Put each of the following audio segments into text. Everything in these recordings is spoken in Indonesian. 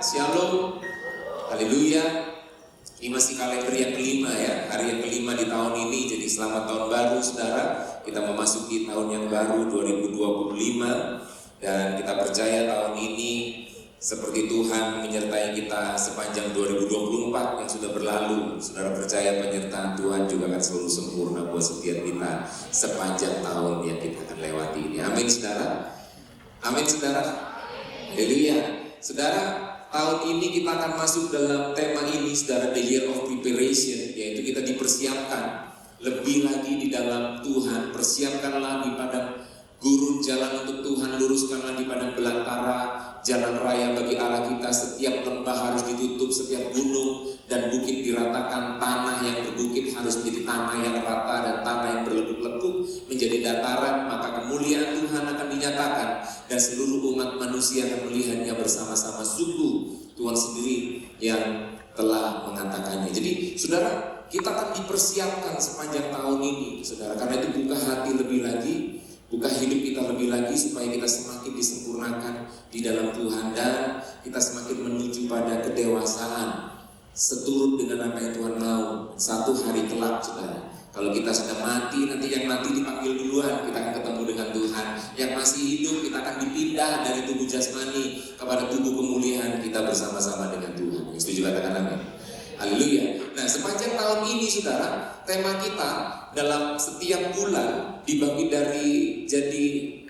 Shalom, haleluya. Ini masih kalender yang kelima ya, hari yang kelima di tahun ini. Jadi selamat tahun baru saudara. Kita memasuki tahun yang baru 2025. Dan kita percaya tahun ini seperti Tuhan menyertai kita sepanjang 2024 yang sudah berlalu. Saudara percaya penyertaan Tuhan juga akan selalu sempurna buat setiap kita sepanjang tahun yang kita akan lewati ini. Amin saudara. Amin saudara. Haleluya. Saudara, tahun ini kita akan masuk dalam tema ini, saudara, the year of preparation, yaitu kita dipersiapkan lebih lagi di dalam Tuhan. Persiapkanlah di padang gurun jalan untuk Tuhan, luruskanlah di padang belantara jalan raya bagi Allah kita. Setiap lembah harus ditutup, setiap gunung dan bukit diratakan, tanah yang berbukit harus menjadi tanah yang rata dan tanah yang berlekuk-lekuk menjadi dataran. Maka kemuliaan Tuhan akan dinyatakan dan seluruh umat manusia akan melihatnya bersama-sama. Sungguh Tuhan sendiri yang telah mengatakannya. Jadi saudara, kita akan dipersiapkan sepanjang tahun ini saudara, karena itu buka hati lebih lagi, buka hidup kita lebih lagi supaya kita semakin disempurnakan di dalam Tuhan dan kita semakin menuju pada kedewasaan seturut dengan apa yang Tuhan mau. Satu hari kelak saudara, kalau kita sudah mati, nanti yang mati dipanggil duluan, kita akan ketemu dengan Tuhan. Yang masih hidup kita akan dipindah dari tubuh jasmani kepada tubuh kemuliaan kita bersama-sama dengan Tuhan. Setuju katakan amin. Haleluya. Nah, sepanjang tahun ini saudara, tema kita dalam setiap bulan dibagi menjadi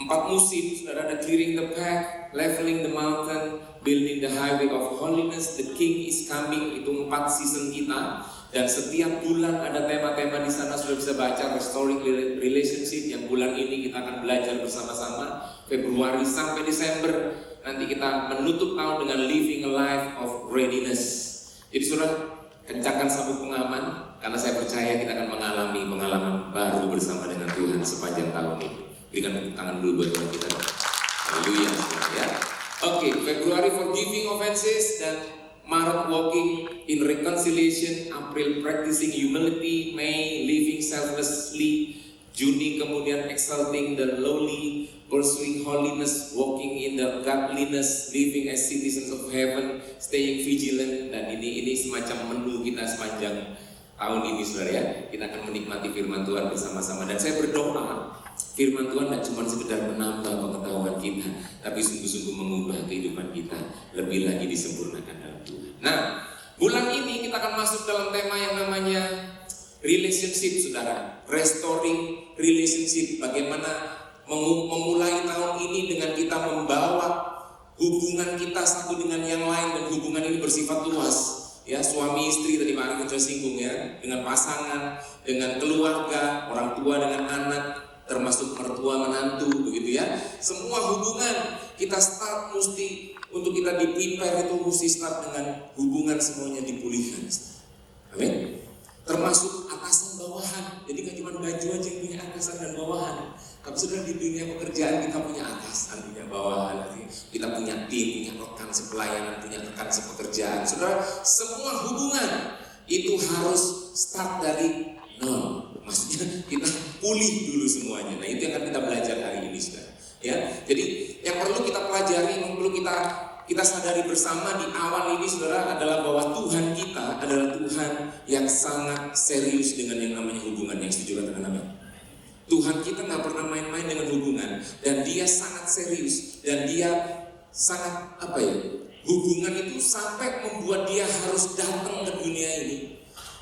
4 musim saudara. Ada clearing the path, leveling the mountain, building the highway of holiness, the king is coming. Itu 4 season kita. Dan setiap bulan ada tema-tema di sana, sudah bisa baca. Restoring relationship yang bulan ini kita akan belajar bersama-sama. Februari sampai Desember nanti kita menutup tahun dengan living a life of readiness. Jadi saudara, kencangkan sabuk pengaman, karena saya percaya kita akan mengalami pengalaman baru bersama dengan Tuhan sepanjang tahun ini. Berikan tepuk tangan dulu buat Tuhan kita. Haleluya ya. Oke, Februari forgiving offenses, dan Maret walking in reconciliation, April practicing humility, May living selflessly, Juni kemudian exalting the lowly, pursuing holiness, walking in the godliness, living as citizens of heaven, staying vigilant. Dan ini semacam menu kita sepanjang tahun ini saudara ya. Kita akan menikmati firman Tuhan bersama-sama. Dan saya berdoa firman Tuhan tidak cuma sekedar menambah pengetahuan kita, tapi sungguh-sungguh mengubah kehidupan kita lebih lagi disempurnakan dalam Tuhan. Nah, bulan ini kita akan masuk dalam tema yang namanya relationship saudara. Restoring relationship. Bagaimana memulai tahun ini dengan kita membawa hubungan kita satu dengan yang lain, dan hubungan ini bersifat luas ya, suami istri tadi Pak Arifin sudah singgung ya, dengan pasangan, dengan keluarga, orang tua dengan anak, termasuk mertua menantu begitu ya. Semua hubungan kita start mesti, untuk kita di-prepare itu mesti start dengan hubungan semuanya dipulihkan. Amin. Termasuk atasan bawahan. Jadi kan cuma baju aja yang punya atasan dan bawahan. Tapi sudah di dunia pekerjaan kita punya atasan, punya bawahan, kita punya tim, punya rekan sepelayanan, punya rekan sepekerjaan. Saudara, semua hubungan itu harus start dari nol. Maksudnya kita pulih dulu semuanya. Nah, itu yang akan kita belajar hari ini saudara. Ya, jadi yang perlu kita pelajari, yang perlu kita sadari bersama di awal ini saudara adalah bahwa Tuhan kita adalah Tuhan yang sangat serius dengan yang namanya hubungan. Yang setuju katakan amin. Tuhan kita nggak pernah main-main dengan hubungan, dan Dia sangat serius, dan Dia sangat hubungan itu sampai membuat Dia harus datang ke dunia ini,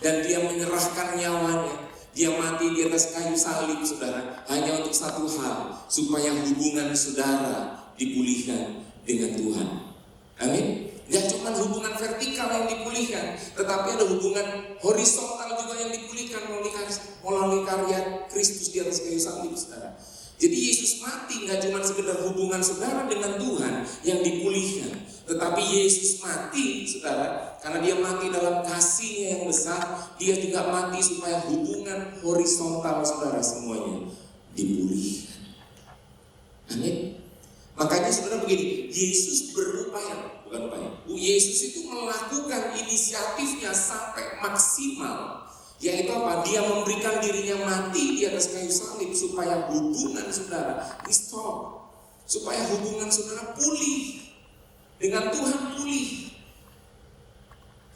dan Dia menyerahkan nyawanya. Dia mati di atas kayu salib saudara, hanya untuk satu hal, supaya hubungan saudara dipulihkan dengan Tuhan. Amin. Gak cuma hubungan vertikal yang dipulihkan, tetapi ada hubungan horizontal juga yang dipulihkan melalui karya Kristus di atas kayu salib saudara. Jadi Yesus mati gak cuma sekedar hubungan saudara dengan Tuhan yang dipulihkan, tetapi Yesus mati saudara karena Dia mati dalam kasih-Nya yang besar. Dia juga mati supaya hubungan horizontal saudara semuanya dipulihkan. Amin. Makanya saudara begini, Yesus Yesus itu melakukan inisiatifnya sampai maksimal Yaitu apa? Dia memberikan dirinya mati di atas kayu salib supaya hubungan saudara restore, supaya hubungan saudara pulih dengan Tuhan, pulih.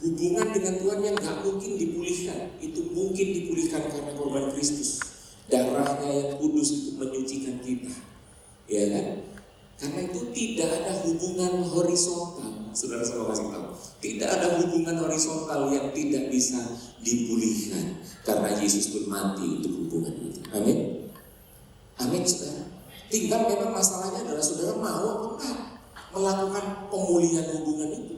Hubungan dengan Tuhan yang gak mungkin dipulihkan, itu mungkin dipulihkan karena korban Kristus. Darahnya yang kudus untuk menyucikan kita, ya kan? Karena itu tidak ada hubungan horizontal, saudara saya kasih tahu. Tidak ada hubungan horizontal yang tidak bisa dipulihkan karena Yesus pun mati untuk hubungan itu. Amin. Amin, saudara. Tinggal memang masalahnya adalah saudara mau atau enggak melakukan pemulihan hubungan itu.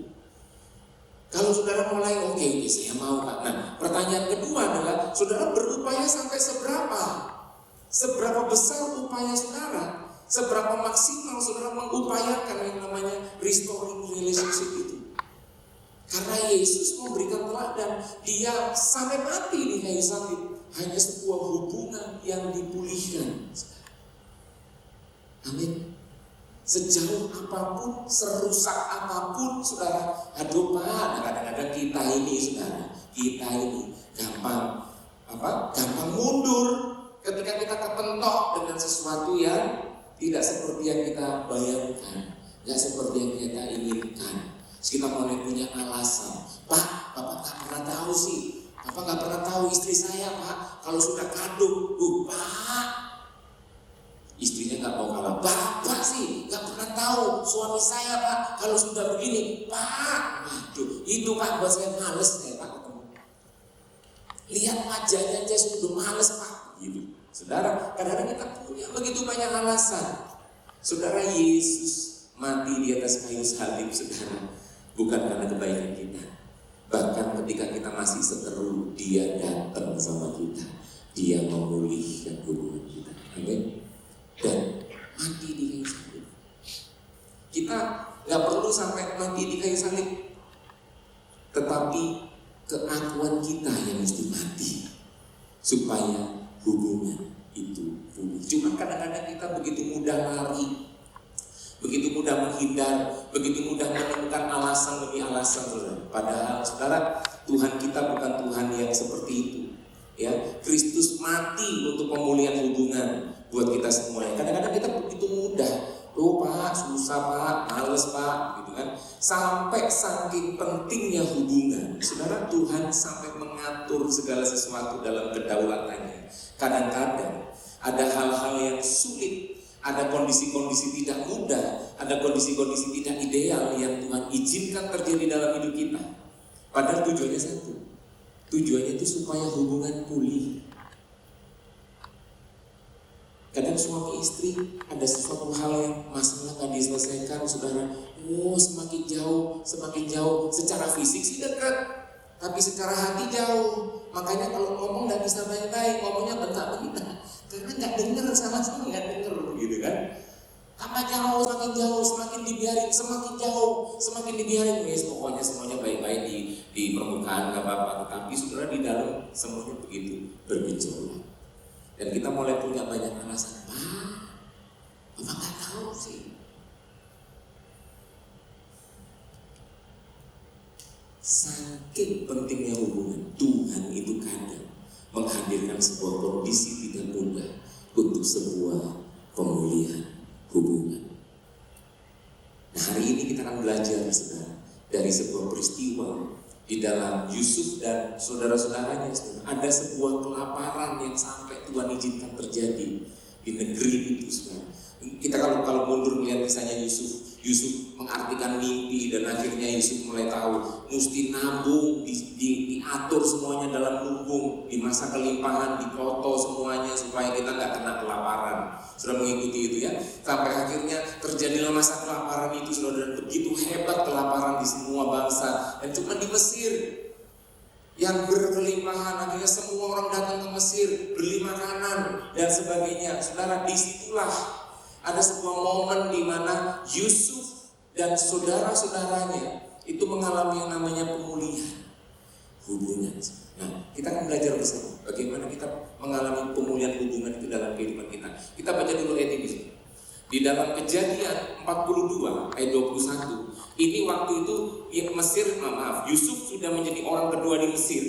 Kalau saudara mulai oke, saya mau Kak. Nah, pertanyaan kedua adalah saudara berupaya sampai seberapa? Seberapa besar upaya saudara? Seberapa maksimal saudara mengupayakan yang namanya restoring relationship itu? Karena Yesus memberikan teladan, dia sampai mati di kayu salib hanya sebuah hubungan yang dipulihkan. Amin. Sejauh apapun, serusak apapun, saudara, aduh Pak, kadang-kadang kita ini, saudara, kita ini gampang mundur ketika kita kepentok dengan sesuatu yang tidak seperti yang kita bayangkan, tidak seperti yang kita inginkan. Kita mulai punya alasan, Pak, Bapak gak pernah tahu sih, Bapak gak pernah tahu istri saya Pak, kalau sudah kandung, Pak, istrinya gak mau kalah, Bapak sih gak pernah tahu suami saya Pak, kalau sudah begini, Pak, waduh, itu Pak buat saya males deh Pak. Lihat wajahnya aja sudah males Pak, gitu. Saudara, kadang-kadang kita punya begitu banyak alasan. Saudara, Yesus mati di atas kayu salib, saudara, bukan karena kebaikan kita. Bahkan ketika kita masih seteru, dia datang sama kita. Dia memulihkan hubungan kita. Amin. Dan mati di kayu salib. Kita gak perlu sampai mati di kayu salib, tetapi keakuan kita yang mesti mati supaya hubungan itu pulih. Cuma kadang-kadang kita begitu mudah lari, begitu mudah menghindar, begitu mudah menemukan alasan demi alasan, saudara. Padahal saudara, Tuhan kita bukan Tuhan yang seperti itu. Ya, Kristus mati untuk pemulihan hubungan buat kita semua. Kadang-kadang kita begitu mudah, Pak, susah Pak, males Pak, gitu kan. Sampai saking pentingnya hubungan, saudara, Tuhan sampai mengatur segala sesuatu dalam kedaulatannya. Kadang-kadang ada hal-hal yang sulit, ada kondisi-kondisi tidak mudah, ada kondisi-kondisi tidak ideal yang Tuhan izinkan terjadi dalam hidup kita. Padahal tujuannya satu, tujuannya itu supaya hubungan pulih. Kadang suami istri ada sesuatu hal yang masalah tadi diselesaikan, saudara, semakin jauh, secara fisik sih dekat, tapi secara hati jauh. Makanya kalau ngomong nggak bisa baik-baik, ngomongnya bentak-bentak, karena nggak dengar sama-sama, nggak dengar, gitu kan? Tambah jauh, semakin dibiarin, semakin jauh, semakin dibiarin. Pokoknya semuanya baik-baik di permukaan, nggak apa-apa. Tetapi saudara, di dalam semuanya begitu bergejolak. Dan kita mulai punya banyak alasan. Bapak nggak tahu sih. Saking pentingnya hubungan, Tuhan itu kadang menghadirkan sebuah kondisi tidak mudah untuk sebuah pemulihan hubungan. Nah, hari ini kita akan belajar, saudara, dari sebuah peristiwa di dalam Yusuf dan saudara-saudaranya. Ada sebuah kelaparan yang sampai Tuhan izinkan terjadi di negeri itu, saudara. Kita kalau mundur melihat misalnya Yusuf mengartikan mimpi, dan akhirnya Yusuf mulai tahu mesti nabung, diatur semuanya dalam lumbung, di masa kelimpahan dikoto semuanya supaya kita nggak kena kelaparan. Sudah mengikuti itu ya, sampai akhirnya terjadilah masa kelaparan itu, saudara. Dan begitu hebat kelaparan di semua bangsa, dan cuma di Mesir yang berkelimpahan. Akhirnya semua orang datang ke Mesir beli makanan dan sebagainya. Saudara, disitulah ada sebuah momen di mana Yusuf dan saudara-saudaranya itu mengalami yang namanya pemulihan hubungan. Nah, kita akan belajar bersama bagaimana kita mengalami pemulihan hubungan itu dalam kehidupan kita. Kita baca dulu ayat ini. Di dalam Kejadian 42 ayat 21, ini waktu itu Yusuf sudah menjadi orang kedua di Mesir.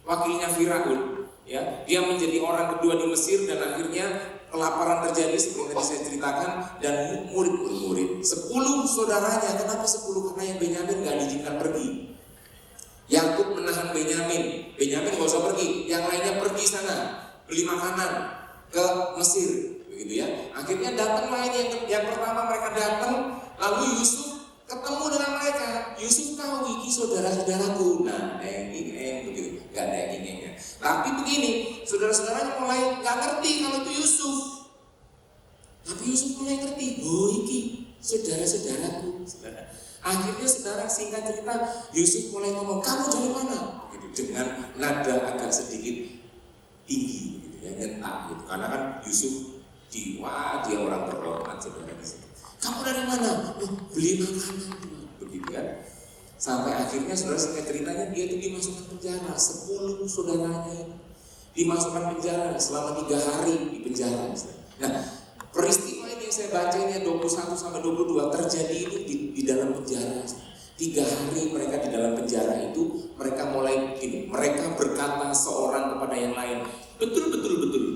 wakilnya Firaun, ya, dia menjadi orang kedua di Mesir dan akhirnya kelaparan terjadi seperti yang saya ceritakan, dan murid-murid 10 saudaranya. Kenapa 10? Karena yang Benyamin gak diizinkan pergi. Yakub menahan Benyamin gak usah pergi, yang lainnya pergi sana beli makanan ke Mesir, begitu ya. Akhirnya datanglah ini yang pertama mereka datang, lalu Yusuf ketemu dengan mereka. Yusuf tahu ini saudara-saudaraku. Nah, begitu, gak ada yang. Tapi begini, saudara-saudaranya mulai gak ngerti kalau itu Yusuf. Tapi Yusuf mulai ngerti, oh ini saudara-saudaraku. Akhirnya saudara, singkat cerita, Yusuf mulai ngomong, kamu dari mana? Gitu, dengan nada agak sedikit tinggi, gitu ya, nyentak gitu. Karena kan Yusuf dia orang terhormat, saudara di situ. Kamu dari mana? Oh, beli makanan, begitu kan? Sampai akhirnya saudara, singkat ceritanya dia itu dimasukkan penjara. 10 saudaranya dimasukkan penjara selama 3 hari di penjara. Nah, peristiwa ini yang saya baca ini 21 sampai 22 terjadi itu di dalam penjara. 3 hari mereka di dalam penjara itu, mereka mulai begini, mereka berkata seorang kepada yang lain, betul,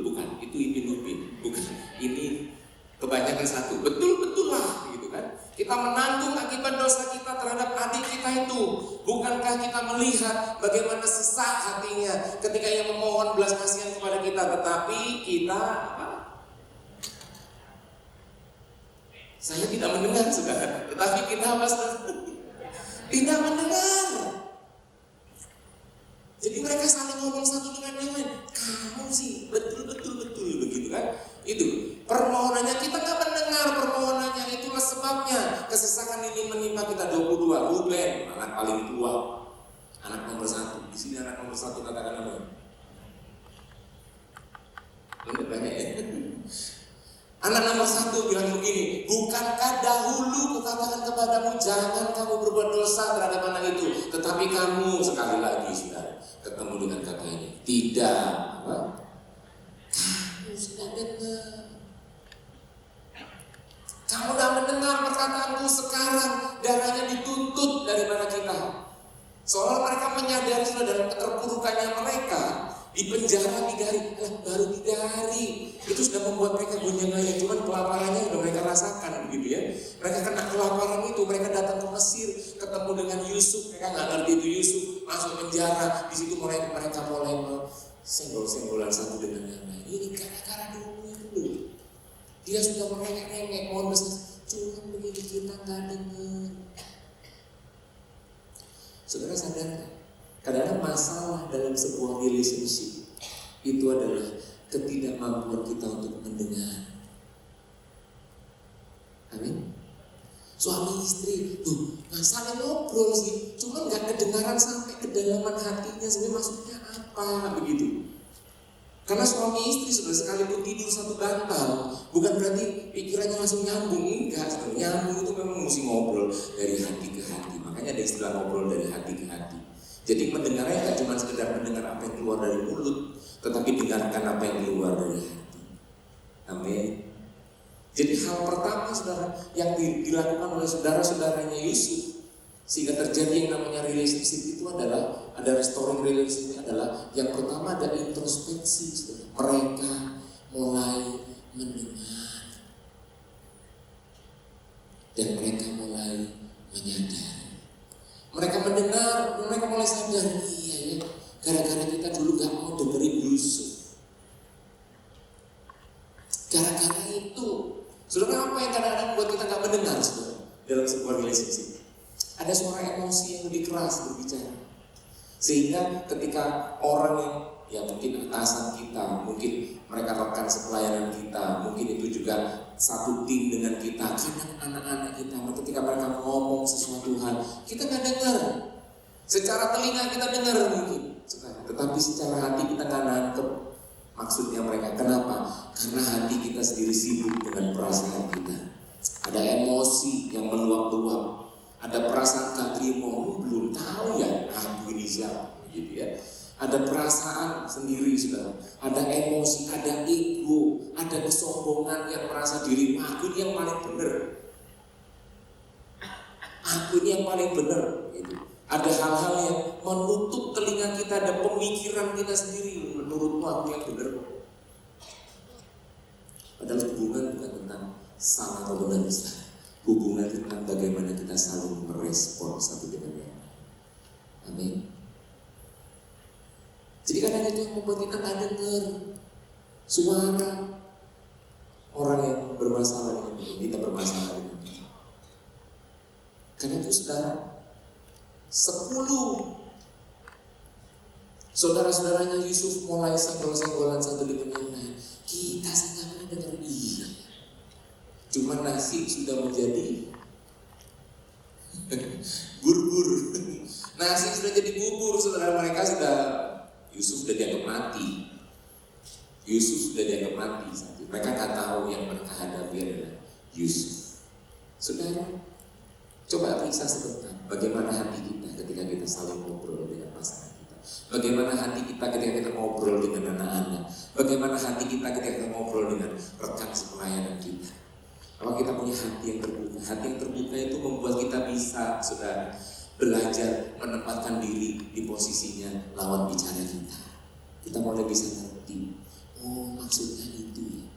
bukan, itu Upin, bukan, ini kebanyakan satu, betul lah, gitu kan. Kita menanggung akibat dosa kita terhadap adik kita itu. Bukankah kita melihat bagaimana sesak hatinya ketika ia memohon belas kasihan kepada kita, tetapi kita saya tidak mendengar, saudara. Tetapi kita tidak mendengar. Jadi mereka saling ngomong satu dengan yang lain. Kamu sih betul begitu kan? Itu permohonannya kita nggak mendengar permohonannya. Itulah sebabnya kesesakan ini menimpa kita. 22 Ruben, anak paling tua, anak nomor 1. Di sini anak nomor 1 katakan apa? Ini banyak ya. Anak nomor 1 bilang begini, bukankah dahulu kukatakan kepadamu jangan kamu berbuat dosa terhadap anak itu, tetapi kamu, sekali lagi saudara, ketemu dengan kata ini, tidak, apa? Kamu sudah dengar. Kamu sudah mendengar perkataanku, sekarang darahnya dituntut daripada kita. Soalnya mereka menyadari sudah dalam keterpurukannya mereka. Di penjara 3 hari, baru 3 hari itu sudah membuat mereka gonjang-ganjing. Cuman kelaparannya sudah mereka rasakan, begitu ya. Mereka kena kelaparan itu, mereka datang ke Mesir, ketemu dengan Yusuf, mereka nggak ngerti itu Yusuf, masuk penjara. Di situ mereka mulai senggol-senggolan satu dengan yang lain. Ini gara-gara dulu. Dia sudah merengek-rengek, mohon besar, cuma begini kita nggak dengar. Saudara sadar nggak? Kadang-kadang masalah dalam sebuah relationship itu adalah ketidakmampuan kita untuk mendengar. Amin. Suami istri tuh saling ngobrol sih, cuma nggak kedengaran sampai kedalaman hatinya sebenarnya maksudnya apa begitu. Karena suami istri sudah sekalipun tidur satu bantal, bukan berarti pikirannya langsung nyambung, enggak. Nyambung itu memang mesti ngobrol dari hati ke hati. Makanya ada istilah ngobrol dari hati ke hati. Jadi mendengarnya tidak cuma sekedar mendengar apa yang keluar dari mulut, tetapi dengarkan apa yang keluar dari hati. Amin. Jadi hal pertama saudara yang dilakukan oleh saudara-saudaranya Yusuf sehingga terjadi yang namanya relationship itu adalah ada restoring relationship adalah yang pertama ada introspeksi saudara. Mereka mulai mendengar dan mereka mulai menyadari. Mereka mendengar, mereka mulai sadar, iya ya, gara-gara kita dulu gak mau dengerin Yusuf. Gara-gara itu, saudara, apa yang kadang-kadang buat kita gak mendengar saudara dalam sebuah relationship? Ada suara emosi yang lebih keras berbicara. Sehingga ketika orang yang mungkin atasan kita, mungkin mereka rekan sepelayanan kita, mungkin itu juga satu tim dengan kita, kadang anak-anak kita, ketika mereka ngomong sesuatu hal, kita nggak dengar. Secara telinga kita dengar mungkin, tetapi secara hati kita nggak nangkep maksudnya mereka. Kenapa? Karena hati kita sendiri sibuk dengan perasaan kita. Ada emosi yang meluap-luap, ada perasaan gak terima, belum tahu ya, aku ini siapa, gitu ya. Ada perasaan sendiri saudara, ada emosi, ada ego, ada kesombongan yang merasa diri aku ini yang paling benar, aku ini yang paling benar gitu. Ada hal-hal yang menutup telinga kita, ada pemikiran kita sendiri. Menurutmu aku yang benar. Padahal hubungan bukan tentang salah atau benar. Hubungan tentang bagaimana kita saling merespon satu dengan yang lain. Amin. Jadi kadang itu yang membuat kita nggak dengar suara orang yang bermasalah dengan kita, bermasalah dengan kita. Karena itu saudara, 10 saudara-saudaranya Yusuf mulai senggol-senggolan satu dengan yang lain. Kita sangat dengar iya. Cuma nasi sudah menjadi bubur. Nasi sudah jadi bubur, saudara. Mereka sudah, Yusuf sudah dianggap mati. Yusuf sudah dianggap mati. Mereka nggak tahu yang mereka hadapi adalah Yusuf. Saudara, coba periksa sebentar bagaimana hati kita ketika kita saling ngobrol dengan pasangan kita. Bagaimana hati kita ketika kita ngobrol dengan anak-anak. Bagaimana hati kita ketika kita ngobrol dengan rekan sepelayanan kita. Kalau kita punya hati yang terbuka, hati yang terbuka itu membuat kita bisa, saudara, belajar menempatkan diri di posisinya lawan bicara kita. Kita mulai bisa ngerti, oh maksudnya itu ya.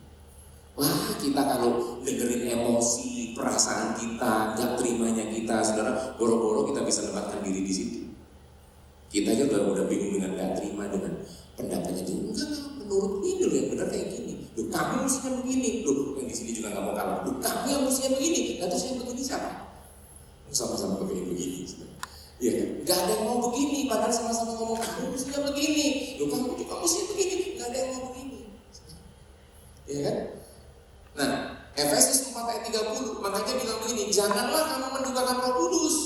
Wah, kita kalau dengerin emosi, perasaan kita, gak terimanya kita, saudara, boro-boro kita bisa menempatkan diri di situ. Kita aja udah bingung dengan gak terima dengan pendapatnya dia. Enggak, menurut ini loh yang benar kayak gini. Loh, kamu mestinya begini. Loh, yang di sini juga gak mau kalah. Loh, kamu yang mestinya begini. Nah, terus yang begini siapa? Sama-sama kepingin begini. Iya kan? Gak ada yang mau begini, padahal sama-sama ngomong kamu mestinya begini. Loh, kamu juga mestinya begini. Gak ada yang mau begini. Iya kan? Nah, Efesus 4 ayat 30 makanya bilang begini, janganlah kamu mendukakan Roh Kudus.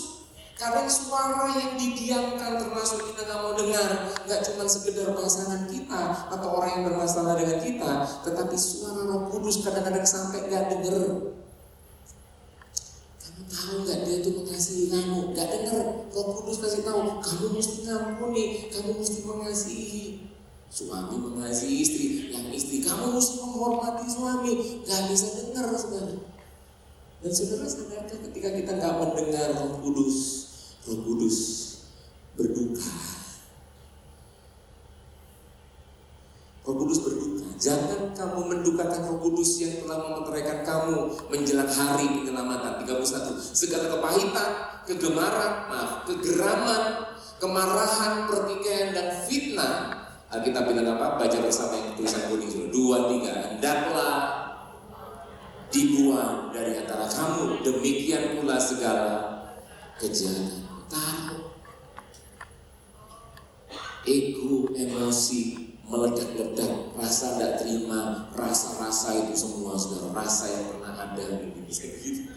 Kadang suara yang didiamkan termasuk kita gak mau dengar, gak cuma sekedar pasangan kita atau orang yang bermasalah dengan kita, tetapi suara Roh Kudus kadang-kadang sampai gak denger. Kamu tahu gak dia itu mengasihi kamu? Gak denger. Roh Kudus kasih tahu, kamu mesti ngampuni, kamu mesti mengasihi. Suami mengasihi istri, yang istri kamu mesti menghormati suami. Gak bisa dengar, saudara. Dan saudara sadarkan ketika kita gak mendengar Roh Kudus berduka. Roh Kudus berduka. Jangan kamu mendukakan Roh Kudus yang telah memeteraikan kamu menjelang hari penyelamatan. 31. Segala kepahitan, kegeraman, kemarahan, pertikaian dan fitnah. Alkitab bilang apa? Baca bersama yang tulisan kuning. 2, 3. Hendaklah dibuang dari antara kamu. Demikian pula segala kejahatan. Taruh ego, emosi meledak-ledak, rasa tidak terima, rasa-rasa itu semua, saudara, rasa yang pernah ada bisa begitu.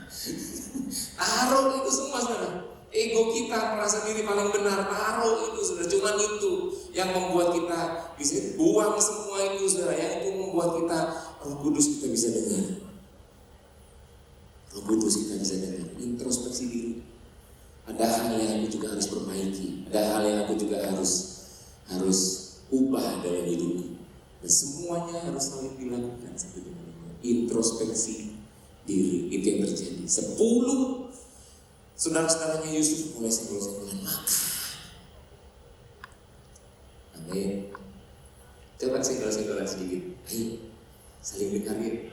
Taruh itu semua, saudara. Ego kita merasa diri paling benar, taruh itu, saudara. Cuman itu yang membuat kita bisa buang semua itu, saudara. Yang itu membuat kita Roh Kudus kita bisa dengar. Roh Kudus kita bisa dengar. Introspeksi diri. Ada hal yang aku juga harus perbaiki, ada hal yang aku juga harus ubah dalam hidupku. Dan semuanya harus saling dilakukan seperti ini. Introspeksi diri, itu yang terjadi. 10 saudara-saudaranya Yusuf mulai senggol-senggolan makan. Amin. Coba senggol-senggolan sedikit. Ayo, saling dengarin.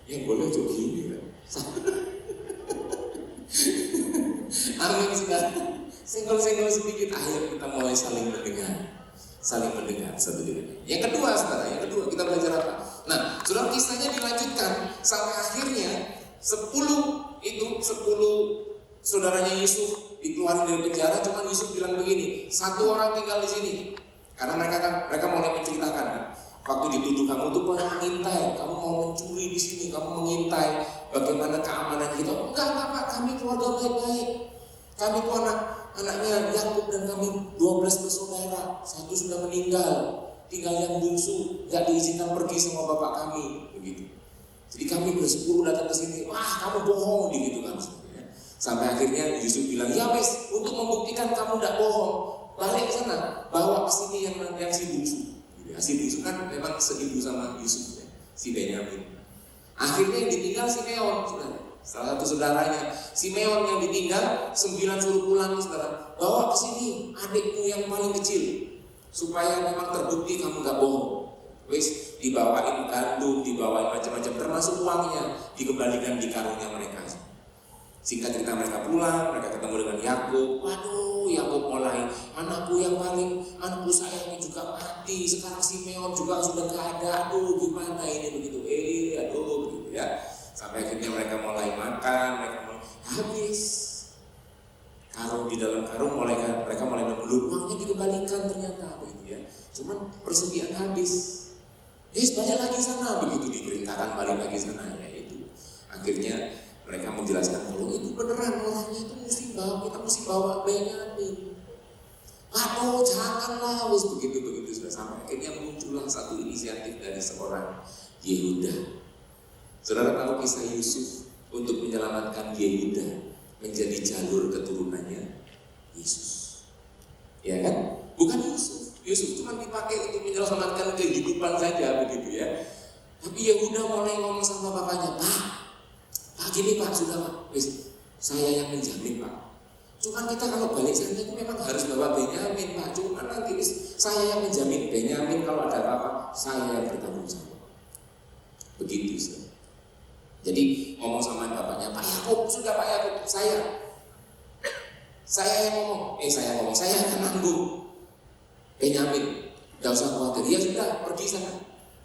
Yang boleh juga gini kan. Amin, saudara. Senggol-senggol sedikit, akhirnya kita mulai saling mendengar satu dengan lain. Yang kedua, saudara, kita belajar apa? Nah, saudara, kisahnya dilanjutkan sampai akhirnya 10 saudaranya Yusuf dikeluarin dari penjara. Cuma Yusuf bilang begini, 1 orang tinggal di sini. Karena mereka mulai menceritakan, waktu dituduh kamu tuh mengintai, kamu mau mencuri di sini, kamu mengintai bagaimana keamanan kita. Enggak Pak, kami keluarga baik-baik. Kami tuh anaknya Yakub dan kami 12 bersaudara. 1 sudah meninggal, tinggal yang bungsu, gak diizinkan pergi sama bapak kami, begitu. Jadi kami ber-10 datang ke sini, wah kamu bohong, gitu kan. Sampai akhirnya Yusuf bilang, ya wes, untuk membuktikan kamu gak bohong, balik ke sana, bawa ke sini yang si bungsu. Si bungsu kan memang seibu sama Yusuf, ya, si Benyamin. Akhirnya yang ditinggal si Neon, Salah satu saudaranya, Simeon yang ditinggal, 9 suruh pulang saudara. Bawa ke sini adikmu yang paling kecil, supaya memang terbukti kamu gak bohong. Wis dibawain gandum, dibawain macam-macam, termasuk uangnya dikembalikan di karungnya mereka. Singkat cerita mereka pulang, mereka ketemu dengan Yakub. Waduh, Yakub mulai, anakku yang paling anakku sayangnya juga mati. Sekarang Simeon juga sudah gak ada. Aduh, gimana ini begitu? Aduh, begitu ya. Sampai akhirnya mereka mulai makan, mereka mulai habis. Karung di dalam karung mereka mulai nemu uangnya dikembalikan ternyata begitu ya. Cuman persediaan habis. Balik lagi sana, begitu diperintahkan balik lagi sana ya itu. Akhirnya mereka menjelaskan kalau itu beneran orangnya itu kita mesti bawa Benyamin. Aduh janganlah, begitu sudah sampai akhirnya muncullah satu inisiatif dari seorang Yehuda. Saudara tahu kisah Yusuf untuk menyelamatkan Yehuda menjadi jalur keturunannya Yesus, ya kan? Bukan Yusuf cuma dipakai untuk menyelamatkan kehidupan saja begitu ya. Tapi Yehuda mulai ngomong sama bapaknya, Pak gini Pak, sudah Pak, saya yang menjamin Pak. Cuman kita kalau balik sana itu memang harus bawa Benyamin Pak. Cuman nanti saya yang menjamin Benyamin kalau ada apa-apa saya yang bertanggung jawab. Begitu sih. Jadi ngomong sama bapaknya, Pak Yakub, sudah Pak Yakub, saya yang ngomong, saya akan nanggung Benyamin, gak usah khawatir. Ya sudah, pergi sana,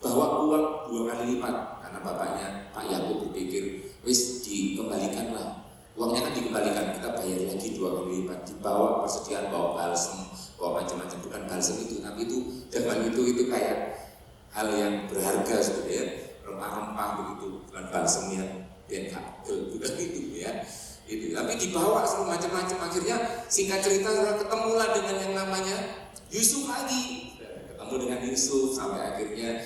bawa uang 2 kali lipat. Karena bapaknya Pak Yakub berpikir, wis dikembalikanlah, uangnya kan dikembalikan, kita bayar lagi 2 kali lipat. Dibawa persediaan, bawa balsem, bawa macam-macam, bukan balsem itu, tapi itu zaman itu kayak hal yang berharga sebenarnya. Rempah-rempah begitu, bukan balsem yang bukan itu ya. Itu. Tapi dibawa semua macam-macam. Akhirnya singkat cerita ketemulah dengan yang namanya Yusuf lagi. Ketemu dengan Yusuf sampai akhirnya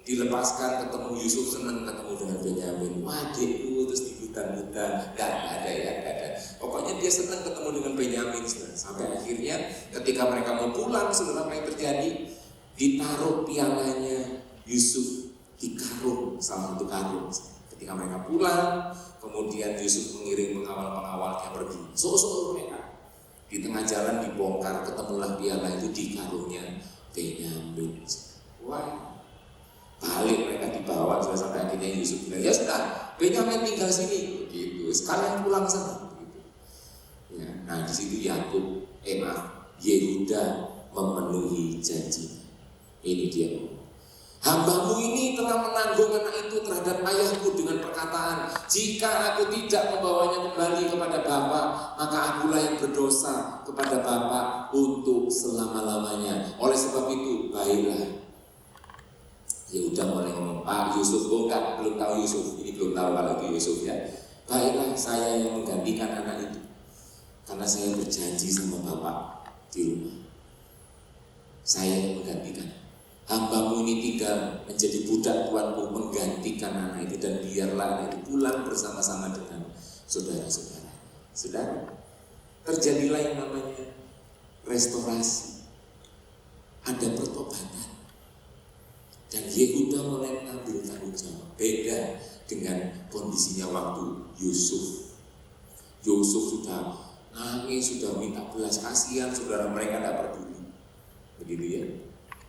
dilepaskan, ketemu Yusuf, senang ketemu dengan Benyamin. Wadikku, terus di hutan-hutan, gak ada. Pokoknya dia senang ketemu dengan Benyamin. Sampai akhirnya ketika mereka mau pulang, saudara, apa yang terjadi? Ditaruh pialanya Yusuf di karung, salah satu karung. Ketika mereka pulang, kemudian Yusuf mengiring pengawal-pengawalnya pergi. So mereka di tengah jalan dibongkar, ketemulah piala itu di karungnya Benyamin. Wah, balik mereka dibawa sampai akhirnya Yusuf bilang, ya sudah, Benyamin tinggal sini, begitu. Sekalian pulang sana, begitu. Ya, nah di situ Yehuda memenuhi janji. Ini dia. Hambamu ini telah menanggung anak itu terhadap ayahku dengan perkataan, jika aku tidak membawanya kembali kepada Bapa, maka akulah yang berdosa kepada Bapa untuk selama-lamanya. Oleh sebab itu, baiklah. Yehuda mulai ngomong, Pak Yusuf, belum tahu Yusuf, ini belum tahu kalau itu Yusuf ya. Baiklah, saya yang menggantikan anak itu, karena saya berjanji sama Bapak di rumah. Saya yang menggantikan. Hambamu ini tinggal menjadi budak tuanmu, menggantikan anak itu, dan biarlah anak itu pulang bersama-sama dengan saudara-saudara. Saudara, terjadilah yang namanya restorasi. Ada pertobatan. Dan Yehuda mulai mengambil tanggung jawab. Beda dengan kondisinya waktu Yusuf. Yusuf sudah nangis, sudah minta belas kasihan, saudara, mereka tidak peduli. Begitu ya.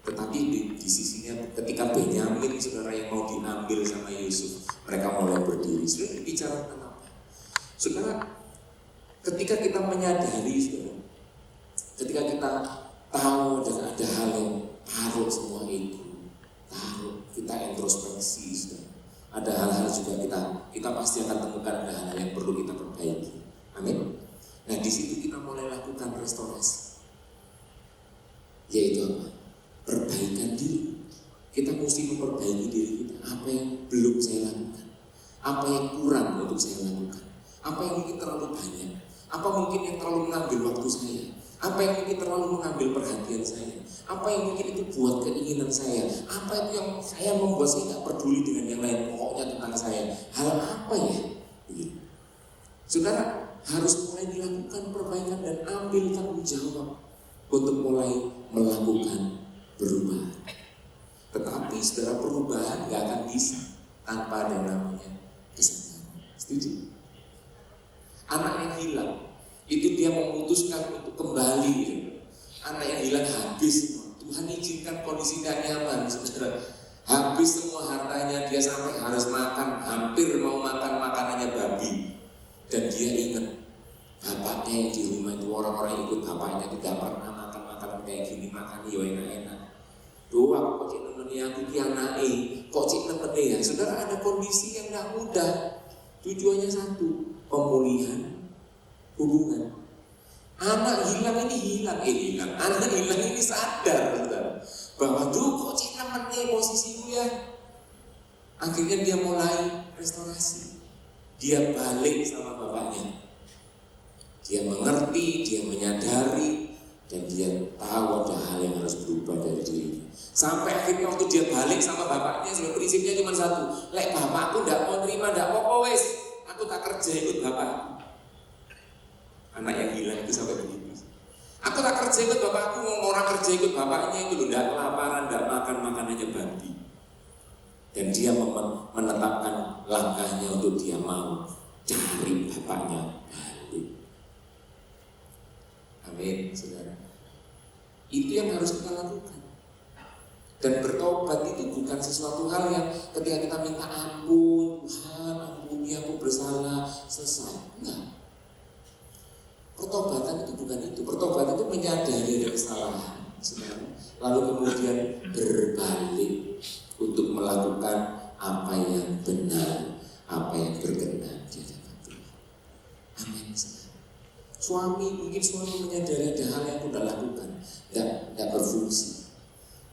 Tetapi di sisinya ketika Benyamin, saudara, yang mau diambil sama Yusuf, mereka mulai berdiri. Saudara, bicara tentang apa? Saudara, ketika kita menyadari, saudara, ketika kita tahu dan ada hal yang taruh semua itu, kita introspeksi, saudara. Ada hal-hal juga kita pasti akan temukan ada hal yang perlu kita perbaiki. Amin. Nah, di situ kita mulai lakukan restorasi. Yaitu apa? Perbaikan diri. Kita mesti memperbaiki diri kita. Apa yang belum saya lakukan? Apa yang kurang untuk saya lakukan? Apa yang mungkin terlalu banyak? Apa mungkin yang terlalu mengambil waktu saya? Apa yang mungkin terlalu mengambil perhatian saya? Apa yang mungkin itu buat keinginan saya? Apa itu yang saya membuat saya tidak peduli dengan yang lain? Pokoknya tentang saya. Hal apa ya? Begitu. Saudara, harus mulai dilakukan perbaikan dan ambil tanggung jawab untuk mulai melakukan perubahan. Tetapi saudara, perubahan gak akan bisa tanpa ada namanya kesadaran. Setuju? Anak yang hilang itu dia memutuskan untuk kembali. Anak yang hilang habis, Tuhan izinkan kondisi tidak nyaman, saudara. Habis semua hartanya, dia sampai harus makan, hampir mau makan makanannya babi. Dan dia ingat bapaknya yang di rumah itu, orang-orang yang ikut bapaknya tidak pernah makan makanan kayak gini, makan yo enak-enak. Doa kok cik nemeni aku ki anake, kok cik nemeni ya. Saudara, ada kondisi yang tidak mudah. Tujuannya satu, pemulihan hubungan. Anak hilang ini hilang. Anak hilang ini sadar, saudara, bahwa kok cik nemeni posisiku ya. Akhirnya dia mulai restorasi. Dia balik sama bapaknya. Dia mengerti, dia menyadari, dan dia tahu ada hal yang harus berubah dari dirinya. Sampai akhirnya waktu dia balik sama bapaknya, sebenarnya prinsipnya cuma satu. Lek bapakku tidak mau terima, tidak apa-apa wes, aku tak kerja ikut bapakku. Anak yang hilang itu sampai begitu. Aku tak kerja ikut bapakku, orang kerja ikut bapaknya itu tidak kelaparan, tidak makan makanannya babi. Dan dia menetapkan langkahnya untuk dia mau cari bapaknya balik. Amin, saudara. Itu yang harus kita lakukan. Dan bertobat itu bukan sesuatu hal yang ketika kita minta ampun, Tuhan ampuni aku bersalah, selesai. Enggak. Pertobatan itu bukan itu. Pertobatan itu menyadari kesalahan, saudara. Lalu kemudian berbalik untuk melakukan apa yang benar, apa yang berkenan di hadapan Tuhan. Amin. Mungkin suami menyadari ada hal yang sudah lakukan, tidak berfungsi.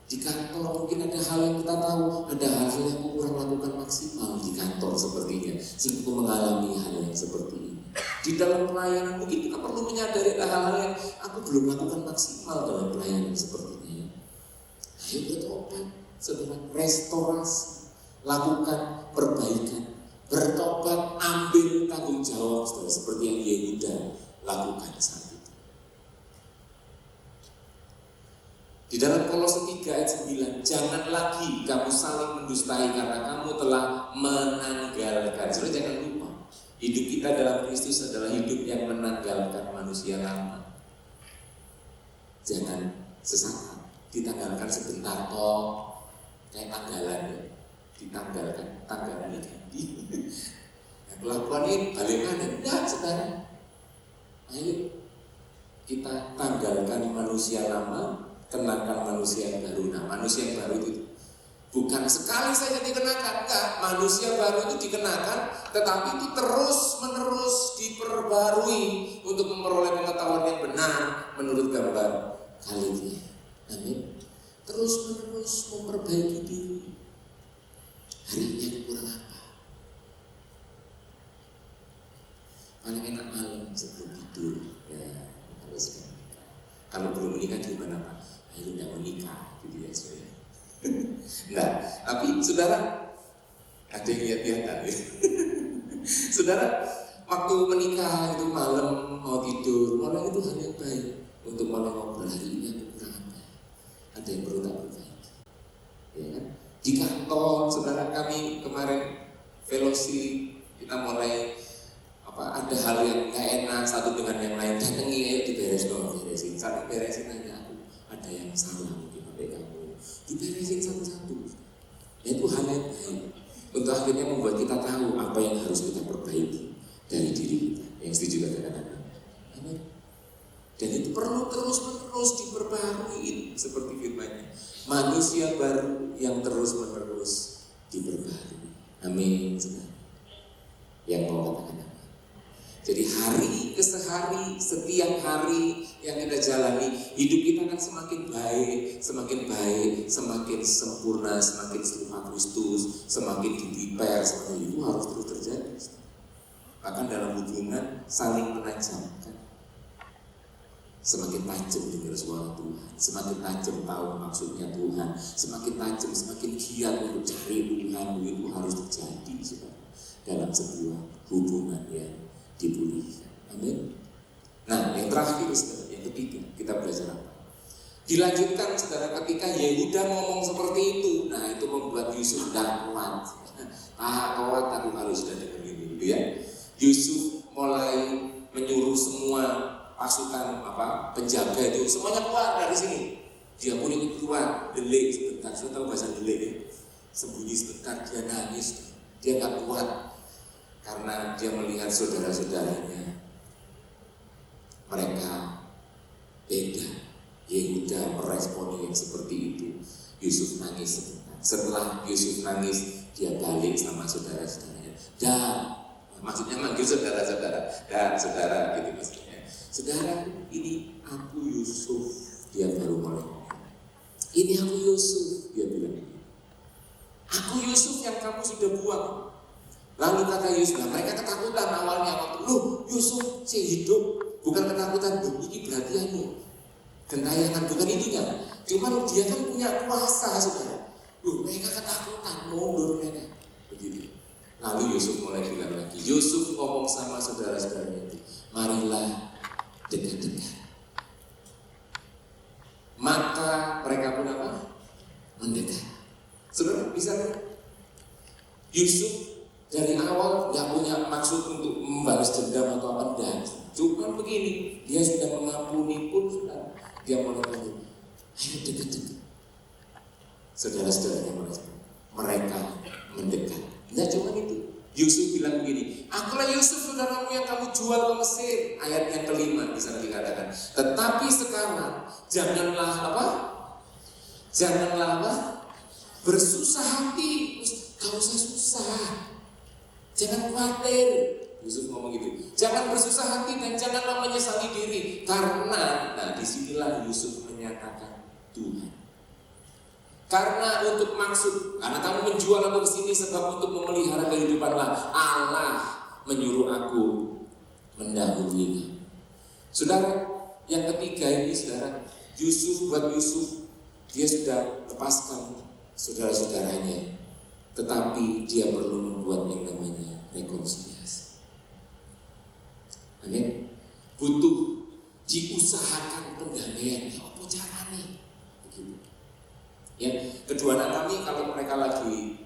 Di kantor mungkin ada hal yang kita tahu, ada hal-hal yang kurang lakukan maksimal di kantor sepertinya, sehingga mengalami hal yang seperti ini. Di dalam pelayanan mungkin kita perlu menyadari ada hal-hal yang aku belum lakukan maksimal dalam pelayanan seperti ini. Ayo bertobat, saudara, restorasi, lakukan perbaikan, bertobat, ambil tanggung jawab, saudara, seperti yang Yehuda lakukan saat itu. Di dalam Kolose 3 ayat 9, jangan lagi kamu saling mendustai karena kamu telah menanggalkan. Saudara, jangan lupa, hidup kita dalam Kristus adalah hidup yang menanggalkan manusia lama. Jangan sesaat, ditanggalkan sebentar toh, kayak tanggalan ya. Ditanggalkan, tanggalan diganti. Nah, kelakuan ini balik kanan, enggak, saudara. Ayo kita tanggalkan manusia lama, kenakan manusia yang baru. Nah, manusia yang baru itu bukan sekali saja dikenakan, enggak. Manusia baru itu dikenakan, tetapi itu terus-menerus diperbarui untuk memperoleh pengetahuan yang benar menurut gambar kali ini. Amin. Terus-menerus memperbaiki diri. Hari ini aku kurang apa? Paling enak malam sebelum tidur. Ya, harus menikah. Kalau belum menikah gimana Pak? Ayo tidak menikah, gitu ya saudara. Nah, tapi saudara, ada yang lihat-lihatan ya. Saudara, waktu menikah itu malam mau tidur, malam itu hal yang baik untuk malam ngobrol. Hari ini aku kurang apa? Ada yang perlu tak perbaiki, ya kan? Di kantor, saudara, kami kemarin fellowship, kita mulai ada hal yang gak enak satu dengan yang lain, datangi ayo beresin, saling beresin aja. Aku ada yang salah mungkin pada kamu, diberesin satu-satu. Itu hal yang baik untuk akhirnya membuat kita tahu apa yang harus kita perbaiki dari diri kita. Yang setuju kata-kata amin. Dan itu perlu terus-menerus diperbarui seperti firman-Nya. Manusia baru yang terus-menerus diperbarui. Amin. Yang mau katakan. Jadi hari ke hari, setiap hari yang kita jalani, hidup kita akan semakin baik, semakin sempurna, semakin serupa Kristus, semakin di-prepare, seperti itu harus terus terjadi. Bahkan dalam hubungan saling menajamkan, semakin tajam dengar suara Tuhan, semakin tajam tahu maksudnya Tuhan, semakin tajam, semakin giat untuk cari Tuhan. Itu harus terjadi dalam sebuah hubungan yang dipulihkan. Amin. Nah, yang terakhir, saudara, yang ketiga, kita belajar apa? Dilanjutkan, saudara, ketika Yehuda ngomong seperti itu, nah itu membuat Yusuf tidak kuat. Kuat aku kalau sudah dengar gitu ya. Yusuf mulai menyuruh semua pasukan penjaga itu semuanya keluar dari sini. Dia pun ikut keluar, delik sebentar. Sudah tahu bahasa delik ya? Sembunyi sebentar, dia nangis. Dia nggak kuat karena dia melihat saudara-saudaranya mereka beda. Yehuda meresponi yang seperti itu. Yusuf nangis sebentar. Setelah Yusuf nangis, dia balik sama saudara-saudaranya. Dan maksudnya manggil saudara-saudara. Dan saudara gitu maksudnya. Saudara, ini aku Yusuf. Dia baru mulai ngomong. Ini aku Yusuf, dia bilang. Aku Yusuf yang kamu sudah buang. Lalu kata Yusuf, mereka ketakutan awalnya waktu, loh Yusuf si hidup. Bukan ketakutan, ini berarti anu gentayangan, bukan itu kan. Cuman dia kan punya kuasa, saudara. Loh mereka ketakutan, mundur mereka. Begitu. Lalu Yusuf mulai bilang lagi. Yusuf ngomong sama saudara-saudaranya itu, marilah dekat-dekat. Maka mereka pun apa? Mendekat. Saudara bisa kan? Yusuf dari awal nggak punya maksud untuk membalas dendam atau apa, dan cuma begini, dia sudah mengampuni pun sudah dia mulai ngomong, ayo dekat-dekat. Saudara-saudaranya mereka mendekat. Nggak cuma itu. Yusuf bilang begini, akulah Yusuf saudaramu yang kamu jual ke Mesir. Ayat yang kelima di sana dikatakan. Tetapi sekarang janganlah apa? Bersusah hati. Gak usah susah. Jangan khawatir. Yusuf ngomong gitu. Jangan bersusah hati dan janganlah menyesali diri. Karena, disinilah Yusuf menyatakan Tuhan. Karena untuk maksud, karena kamu menjual aku ke sini sebab untuk memelihara kehidupanlah. Allah menyuruh aku mendahului. Saudara, yang ketiga ini saudara, buat Yusuf, dia sudah lepaskan saudara-saudaranya, tetapi dia perlu membuat yang namanya rekonsiliasi. Amin. Butuh diusahakan pendamaian. Apa caranya? Begitu. Ya, kedua anak kami kalau mereka lagi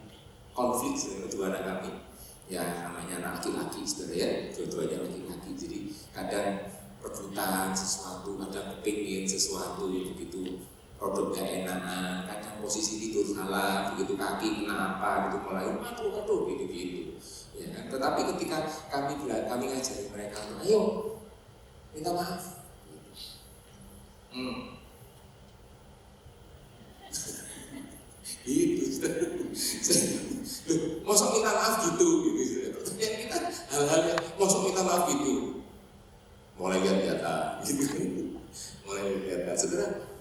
konflik, kedua anak kami, ya namanya anak laki-laki, saudara ya, dua-duanya laki-laki, jadi kadang rebutan sesuatu, kadang kepingin sesuatu, begitu produk gak enakan, kadang posisi tidur salah, begitu kaki kena apa, gitu mulai aduh, gitu, ya kan? Tetapi ketika kami ngajarin mereka, ayo minta maaf. Itu mosok minta maaf gitu. Yang kita hal-hal yang mosok minta maaf gitu. Mulai lihat gitu. Mulai lihat. Saudara,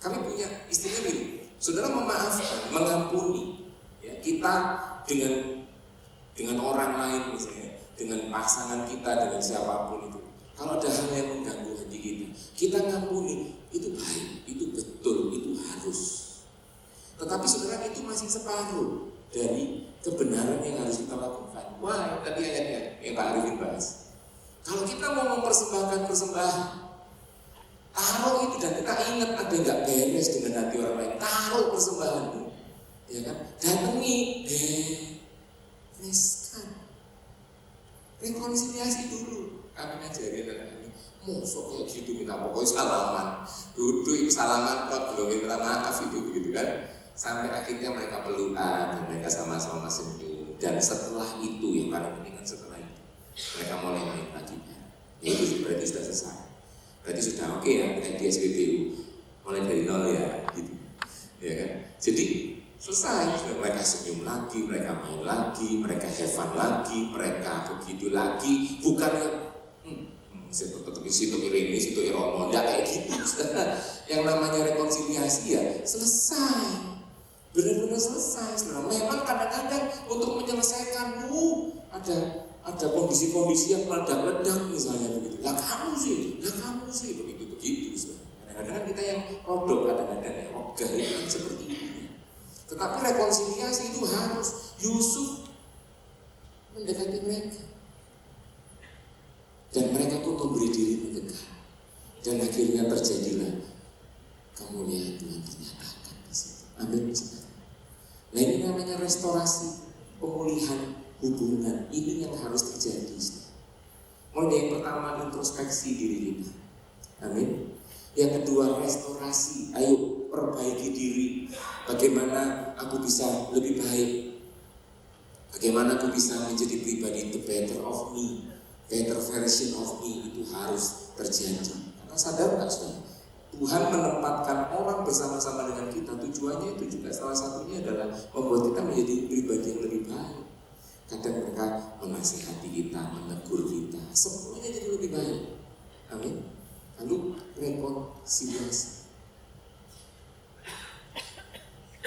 kami punya istilah ini. Saudara memaafkan, mengampuni. Ya, kita dengan orang lain misalnya, dengan pasangan kita, dengan siapapun itu. Kalau ada hal yang mengganggu hati kita ngampuni. Itu baik, itu betul, itu harus. Tetapi saudara, itu masih separuh dari kebenaran yang harus kita lakukan. Wah, tadi ayatnya yang Pak Arifin bahas. Kalau kita mau mempersembahkan persembahan, taruh itu, dan kita ingat ada yang gak beres dengan hati orang lain, taruh persembahan itu, ya kan? Datangi, bereskan, rekonsiliasi dulu. Kami ngajarin anak ini, musuh kayak gitu minta pokoknya salaman, duduk salaman, kok belum minta maaf itu begitu kan? Sampai akhirnya mereka pelukan dan mereka sama-sama senyum. Dan setelah itu, yang paling penting kan setelah itu, mereka mulai main lagi. Ya itu berarti sudah selesai. Berarti sudah oke ya, kayak di SPBU. Mulai dari nol ya, gitu. Ya kan? Jadi selesai. Mereka senyum lagi, mereka main lagi, mereka have fun lagi, mereka begitu lagi. Bukannya situ ini, situ iromo, enggak kayak gitu. Yang namanya rekonsiliasi ya selesai. Benar-benar selesai. Memang kadang-kadang untuk menyelesaikan ada kondisi-kondisi yang meledak-ledak misalnya begitu. Lah kamu sih begitu. Kadang-kadang kita yang rodok, kadang-kadang yang ogah kan seperti ini. Tetapi rekonsiliasi itu harus. Yusuf mendekati mereka, dan mereka pun memberi diri mendekat. Dan akhirnya terjadilah kemuliaan Tuhan dinyatakan di situ. Amin. Nah ini namanya restorasi, pemulihan hubungan. Ini yang harus terjadi. Poin yang pertama, introspeksi diri kita. Amin. Yang kedua, restorasi. Ayo perbaiki diri. Bagaimana aku bisa lebih baik? Bagaimana aku bisa menjadi pribadi the better of me, better version of me, itu harus terjadi. Karena sadar nggak saudara? Tuhan menempatkan orang bersama-sama dengan kita. Tujuannya itu juga salah satunya adalah membuat kita menjadi pribadi yang lebih baik. Kadang mereka menasihati kita, menegur kita, semuanya jadi lebih baik. Amin. Lalu rekonsiliasi.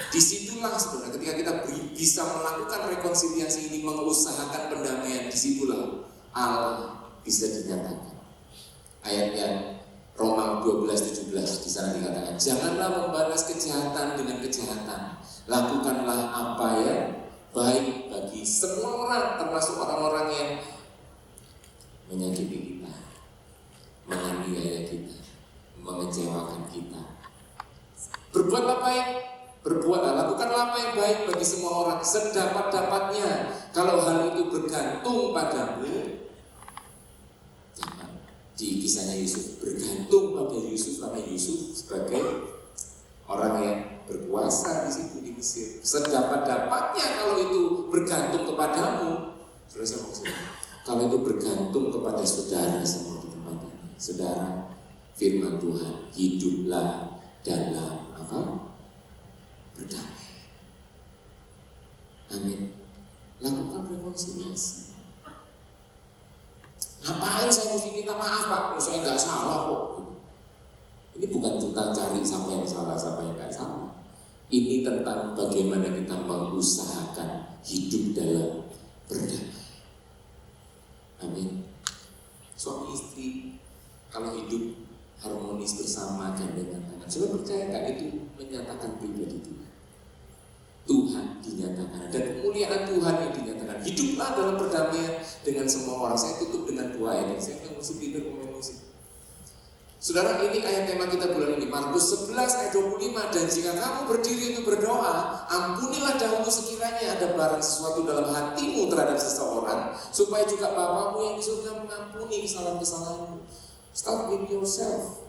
Disitulah saudara, ketika kita bisa melakukan rekonsiliasi ini, mengusahakan pendamaian, disitulah Allah bisa dinyatakan. Ayatnya Roma 12:17 di sana dikatakan, janganlah membalas kejahatan dengan kejahatan, lakukanlah apa yang baik bagi semua orang, termasuk orang-orang yang menyakiti kita, menganiaya kita, mengecewakan kita. Berbuatlah baik, lakukanlah apa yang baik bagi semua orang sedapat-dapatnya. Kalau hal itu bergantung padamu, jangan. Di kisahnya Yusuf, bergantung pada Yusuf karena Yusuf sebagai orang yang berkuasa di situ di Mesir. Sedapat-dapatnya kalau itu bergantung kepadamu. Kalau itu bergantung kepada saudara semua di tempat ini, saudara, firman Tuhan, hiduplah dalam apa? Berdamai. Amin. Lakukan rekonsiliasi. Ngapain saya mesti minta maaf Pak? Saya nggak salah kok. Ini bukan tentang cari siapa yang salah, siapa yang nggak salah. Ini tentang bagaimana kita mengusahakan hidup dalam berdamai. Amin. Suami istri kalau hidup harmonis bersama gandengan tangan, sudah percaya nggak itu menyatakan pribadi Tuhan dinyatakan, dan kemuliaan Tuhan yang dinyatakan. Hiduplah dalam perdamaian dengan semua orang. Saya tutup dengan dua ayat. Saya akan musik leader pemain musik. Saudara, ini ayat tema kita bulan ini, Markus 11 ayat 25. Dan jika kamu berdiri untuk berdoa, ampunilah dahulu sekiranya ada barang sesuatu dalam hatimu terhadap seseorang, supaya juga Bapamu yang di surga mengampuni kesalahan-kesalahanmu. Start with yourself.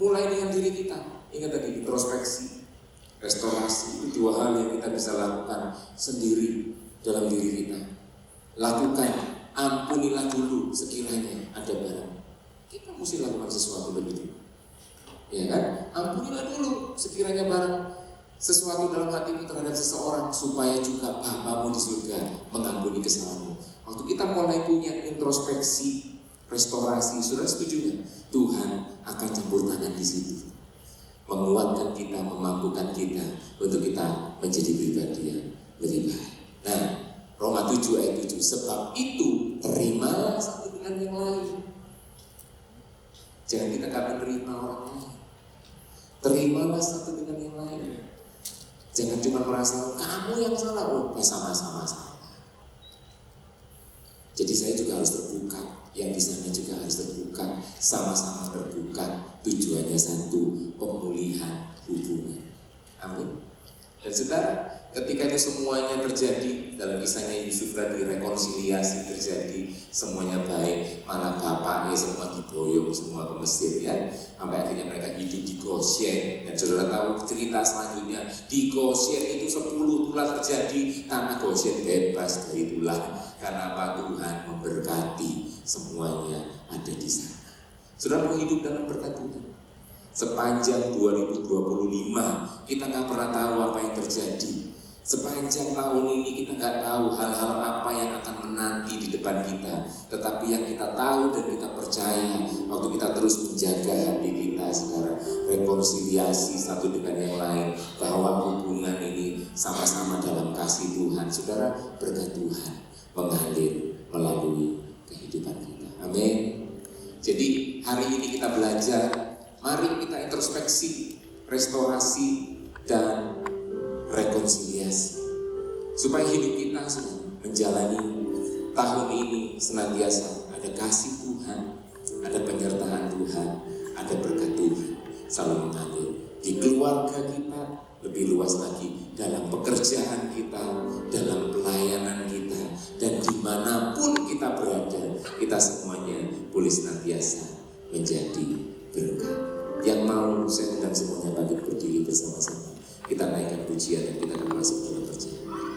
Mulai dengan diri kita. Ingat tadi, introspeksi, restorasi, itu dua hal yang kita bisa lakukan sendiri dalam diri kita. Lakukan, ampunilah dulu sekiranya ada barang. Kita mesti lakukan sesuatu lebih dulu, ya kan? Ampunilah dulu sekiranya barang sesuatu dalam hatimu terhadap seseorang, supaya juga Bapamu di surga mengampuni kesalahanmu. Waktu kita mulai punya introspeksi, restorasi, sudah setuju kan? Tuhan akan campur tangan di situ, menguatkan kita, memampukan kita untuk kita menjadi pribadi yang lebih baik. Nah, Roma 7 ayat 7, sebab itu terimalah satu dengan yang lain. Jangan kita gak menerima orang lain, terimalah satu dengan yang lain. Jangan cuma merasa kamu yang salah, oh sama-sama salah. Jadi saya juga harus terbuka, yang di sana juga harus terbuka, sama-sama terbuka. Tujuannya satu, pemulihan hubungan. Amin. Dan saudara, ketika itu semuanya terjadi, dalam kisahnya Yusuf tadi, rekonsiliasi terjadi, semuanya baik, malah bapaknya semua diboyong semua ke Mesir, ya, sampai akhirnya mereka hidup di Goshen. Dan saudara tahu cerita selanjutnya, di Goshen itu 10 tulah terjadi, tanah Goshen bebas dari tulah, karena apa? Tuhan memberkati semuanya ada di sana. Saudara mau hidup dalam berkat Tuhan. Sepanjang 2025 kita nggak pernah tahu apa yang terjadi. Sepanjang tahun ini kita nggak tahu hal-hal apa yang akan menanti di depan kita. Tetapi yang kita tahu dan kita percaya, waktu kita terus menjaga hati kita sekarang, rekonsiliasi satu dengan yang lain, bahwa hubungan ini sama-sama dalam kasih Tuhan. Saudara, berkat Tuhan mengalir melalui kehidupan kita. Amin. Jadi hari ini kita belajar, mari kita introspeksi, restorasi, dan rekonsiliasi, supaya hidup kita menjalani tahun ini senantiasa ada kasih Tuhan, ada penyertaan Tuhan, ada berkat Tuhan selalu mengalir di keluarga kita, lebih luas lagi dalam pekerjaan kita, dalam pelayanan kita, dan dimanapun kita berada, kita semuanya boleh senantiasa menjadi berkat. Yang mau saya undang semuanya bangkit berdiri bersama-sama. Kita naikkan pujian dan kita akan masuk dalam perjamuan.